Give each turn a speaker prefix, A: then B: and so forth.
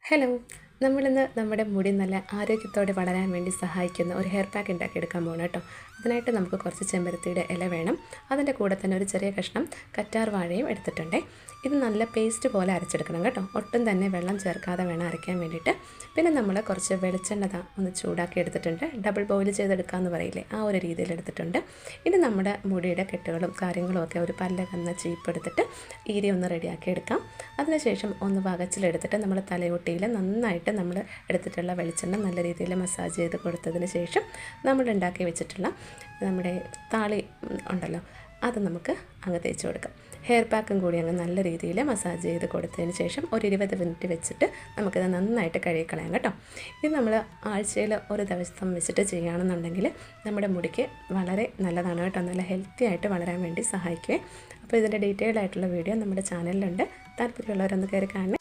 A: Hello, നമ്മളിന്ന് നമ്മുടെ മുടി നല്ല ആരോഗ്യത്തോടെ വളരാൻ വേണ്ടി സഹായിക്കുന്ന ഒരു ഹെയർ പാക്ക് ഉണ്ടാക്കിയെടുക്കാൻ പോകണം കേട്ടോ. അതിനായിട്ട് നമുക്ക് കുറച്ച് ചെമ്പരത്തിയുടെ ഇല വേണം. അതിൻ്റെ കൂടെ തന്നെ ഒരു ചെറിയ കഷ്ണം കറ്റാർ വാഴയും എടുത്തിട്ടുണ്ട്. ഇത് നല്ല പേസ്റ്റ് പോലെ അരച്ചെടുക്കണം കേട്ടോ. ഒട്ടും തന്നെ വെള്ളം ചേർക്കാതെ വേണം അരയ്ക്കാൻ വേണ്ടിയിട്ട്. പിന്നെ നമ്മൾ കുറച്ച് വെളിച്ചെണ്ണ ഒന്ന് ചൂടാക്കി എടുത്തിട്ടുണ്ട്. ഡബിൾ ബോയിൽ ചെയ്തെടുക്കാമെന്ന് പറയില്ലേ, ആ ഒരു രീതിയിൽ എടുത്തിട്ടുണ്ട്. ഇനി നമ്മുടെ മുടിയുടെ കെട്ടുകളും കാര്യങ്ങളും ഒക്കെ ഒരു പല്ല കന്ന ചീപ്പ് എടുത്തിട്ട് ഈരി ഒന്ന് റെഡിയാക്കി എടുക്കാം. അതിനുശേഷം ഒന്ന് വകച്ചിലെടുത്തിട്ട് നമ്മൾ തലയോട്ടിയിൽ നന്നായിട്ട് നമ്മൾ എടുത്തിട്ടുള്ള വെളിച്ചെണ്ണ നല്ല രീതിയിൽ മസാജ് ചെയ്ത് കൊടുത്തതിന് ശേഷം നമ്മൾ ഉണ്ടാക്കി വെച്ചിട്ടുള്ള നമ്മുടെ താളി ഉണ്ടല്ലോ, അത് നമുക്ക് അങ്ങ് തേച്ച് കൊടുക്കാം. ഹെയർ പാക്കും കൂടി അങ്ങ് നല്ല രീതിയിൽ മസാജ് ചെയ്ത് കൊടുത്തതിന് ശേഷം ഒരു 20 മിനിറ്റ് വെച്ചിട്ട് നമുക്കിത് നന്നായിട്ട് കഴുകിക്കളയാം കേട്ടോ. ഇത് നമ്മൾ ആഴ്ചയിൽ ഒരു ദിവസം വെച്ചിട്ട് ചെയ്യുകയാണെന്നുണ്ടെങ്കിൽ നമ്മുടെ മുടിക്ക് വളരെ നല്ലതാണ് കേട്ടോ. നല്ല ഹെൽത്തി ആയിട്ട് വളരാൻ വേണ്ടി സഹായിക്കുക. അപ്പോൾ ഇതിൻ്റെ ഡീറ്റെയിൽ ആയിട്ടുള്ള വീഡിയോ നമ്മുടെ ചാനലിലുണ്ട്. താല്പര്യമുള്ളവരൊന്ന് കയറി കാണണം.